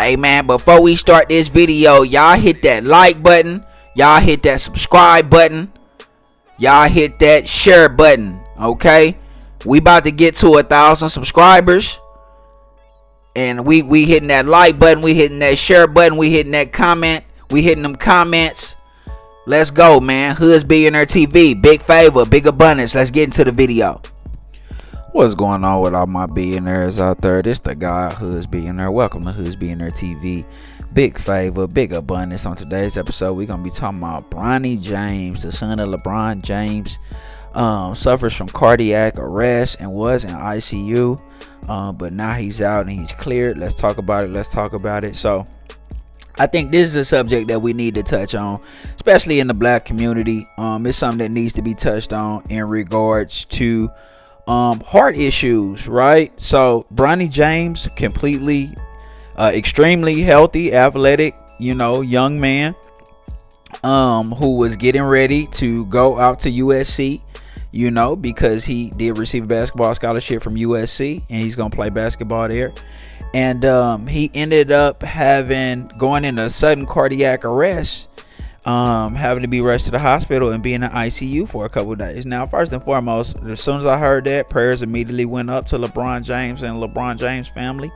Hey man, before we start this video, y'all hit that like button, y'all hit that subscribe button, y'all hit that share button. Okay, we about to get to 1,000 subscribers, and we hitting that like button, we hitting that share button, we hitting that comment, we hitting them comments. Let's go, man. Hoods Billionaire TV, big favor, big abundance. Let's get into the video. What's going on with all my billionaires out there? This the guy, Hoods Billionaire. Welcome to Hoods Billionaire TV. Big favor, big abundance. On today's episode, we're gonna be talking about Bronny James, the son of LeBron James. Suffers from cardiac arrest and was in ICU, but now he's out and he's cleared. Let's talk about it. So I think this is a subject that we need to touch on, especially in the black community. It's something that needs to be touched on in regards to heart issues, right? So Bronny James, completely extremely healthy, athletic, young man, who was getting ready to go out to USC, because he did receive a basketball scholarship from USC and he's gonna play basketball there. And he ended up going into sudden cardiac arrest, having to be rushed to the hospital and be in the ICU for a couple of days. Now, first and foremost, as soon as I heard that, prayers immediately went up to LeBron James and LeBron James family.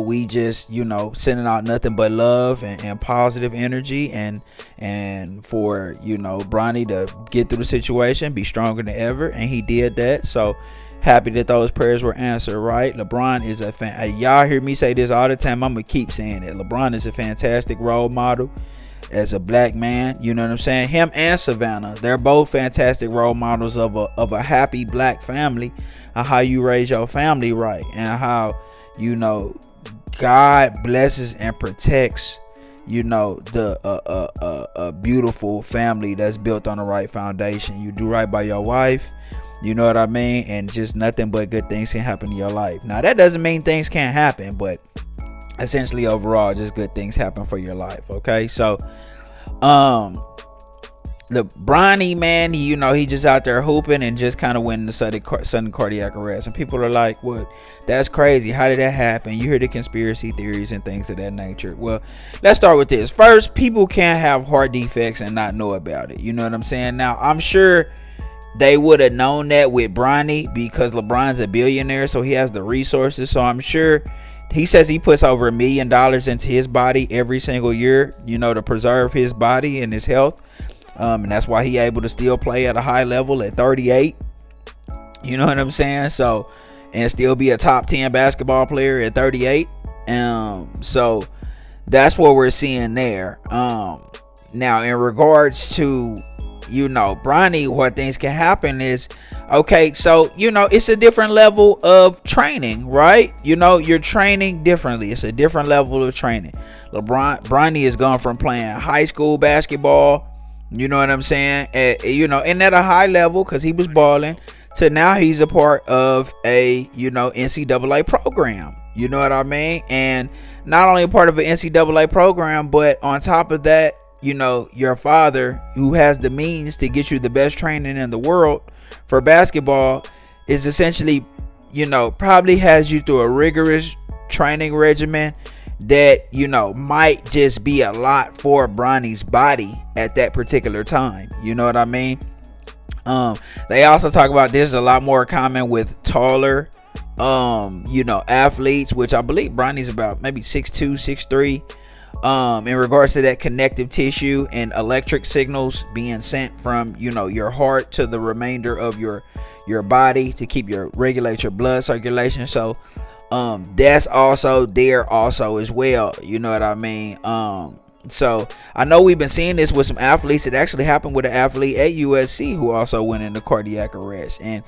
We just, sending out nothing but love and positive energy and for, Bronny to get through the situation, be stronger than ever. And he did that. So happy that those prayers were answered, right? LeBron is a fan. Y'all hear me say this all the time. I'm gonna keep saying it. LeBron is a fantastic role model as a black man. You know what I'm saying? Him and Savannah, they're both fantastic role models of a happy black family, and how you raise your family right, and how God blesses and protects a beautiful family that's built on the right foundation. You do right by your wife, you know what I mean, and just nothing but good things can happen in your life. Now that doesn't mean things can't happen, but essentially overall just good things happen for your life. Okay, so the Bronny, man, he just out there hooping and just kind of went into sudden cardiac arrest, and people are like, what, that's crazy, how did that happen? You hear the conspiracy theories and things of that nature. Well, let's start with this. First, people can't have heart defects and not know about it. You know what I'm saying? Now, I'm sure they would have known that with Bronny, because LeBron's a billionaire, so he has the resources. So I'm sure he says he puts over $1 million into his body every single year, to preserve his body and his health. And that's why he able to still play at a high level at 38. You know what I'm saying? So, and still be a top 10 basketball player at 38. So that's what we're seeing there. Now in regards to Bronny, what things can happen is, okay, so it's a different level of training, right? You're training differently. It's a different level of training. Bronny is going from playing high school basketball, you know what I'm saying, and at a high level, because he was balling, to now he's a part of a NCAA program, you know what I mean, and not only a part of an NCAA program, but on top of that, your father, who has the means to get you the best training in the world for basketball, is essentially, probably has you through a rigorous training regimen that, might just be a lot for Bronny's body at that particular time. You know what I mean? They also talk about this is a lot more common with taller, athletes, which I believe Bronny's about maybe 6'2", 6'3". In regards to that connective tissue and electric signals being sent from your heart to the remainder of your body to regulate your blood circulation. So that's also there also as well, you know what I mean. So I know we've been seeing this with some athletes. It actually happened with an athlete at USC who also went into cardiac arrest, and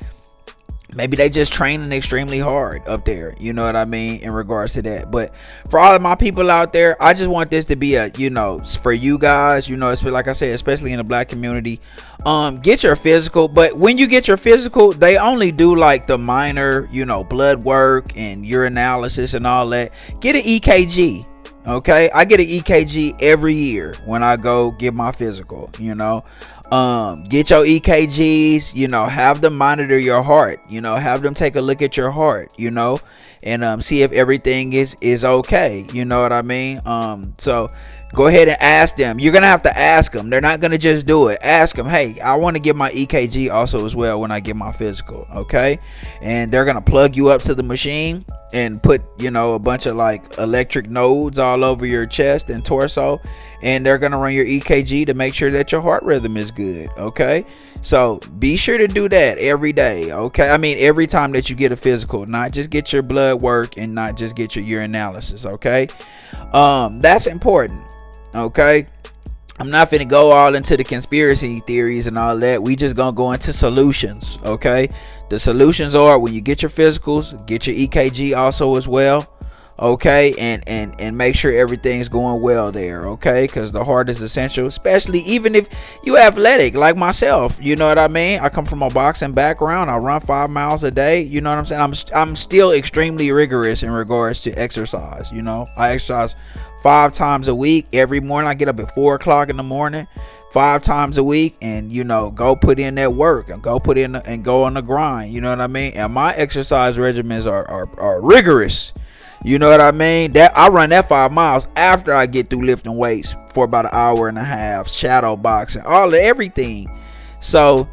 maybe they just training extremely hard up there, you know what I mean, in regards to that. But for all of my people out there, I just want this to be a, for you guys, like I said, especially in the black community, get your physical. But when you get your physical, they only do like the minor, blood work and urinalysis and all that. Get an EKG. Okay, I get an EKG every year when I go get my physical, Get your EKGs, have them monitor your heart, have them take a look at your heart, and see if everything is okay. You know what I mean? So go ahead and ask them. You're gonna have to ask them. They're not gonna just do it. Ask them, hey, I want to get my EKG also as well when I get my physical, okay? And they're gonna plug you up to the machine and put a bunch of like electric nodes all over your chest and torso, and they're gonna run your EKG to make sure that your heart rhythm is good, okay? So be sure to do that every day, okay? I mean, every time that you get a physical, not just get your blood work and not just get your urinalysis, okay? That's important, okay? I'm not finna go all into the conspiracy theories and all that. We just gonna go into solutions, okay? The solutions are, when you get your physicals, get your EKG also as well, okay? And make sure everything's going well there, okay? Because the heart is essential, especially even if you athletic like myself. You know what I mean? I come from a boxing background. I run 5 miles a day. You know what I'm saying? I'm still extremely rigorous in regards to exercise. I exercise 5 times a week. Every morning I get up at 4 o'clock in the morning, 5 times a week, and go put in that work and go put in and go on the grind. You know what I mean? And my exercise regimens are rigorous. You know what I mean? That I run that 5 miles after I get through lifting weights for about an hour and a half, shadow boxing, everything. So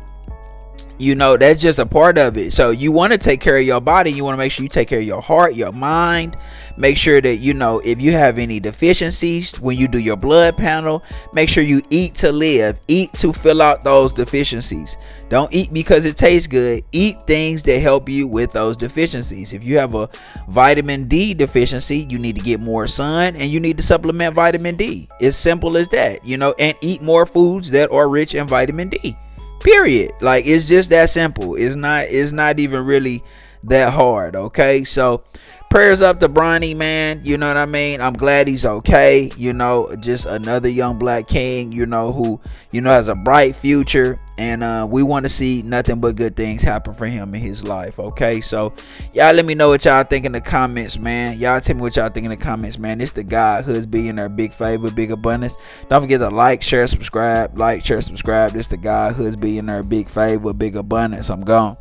that's just a part of it. So you want to take care of your body. You want to make sure you take care of your heart, your mind. Make sure that if you have any deficiencies when you do your blood panel, make sure you eat to live. Eat to fill out those deficiencies. Don't eat because it tastes good. Eat things that help you with those deficiencies. If you have a vitamin D deficiency, you need to get more sun and you need to supplement vitamin D. It's simple as that, and eat more foods that are rich in vitamin D. Period. Like, it's just that simple. It's not even really that hard, okay? So prayers up to Bronny, man. You know what I mean? I'm glad he's okay. Just another young black king, who has a bright future, and we want to see nothing but good things happen for him in his life, okay? So y'all let me know what y'all think in the comments, man. Y'all tell me what y'all think in the comments, man. It's the God Hoods Billionaire, big favor, big abundance. Don't forget to like, share, subscribe. This the God Hoods Billionaire, big favor, big abundance. I'm gone.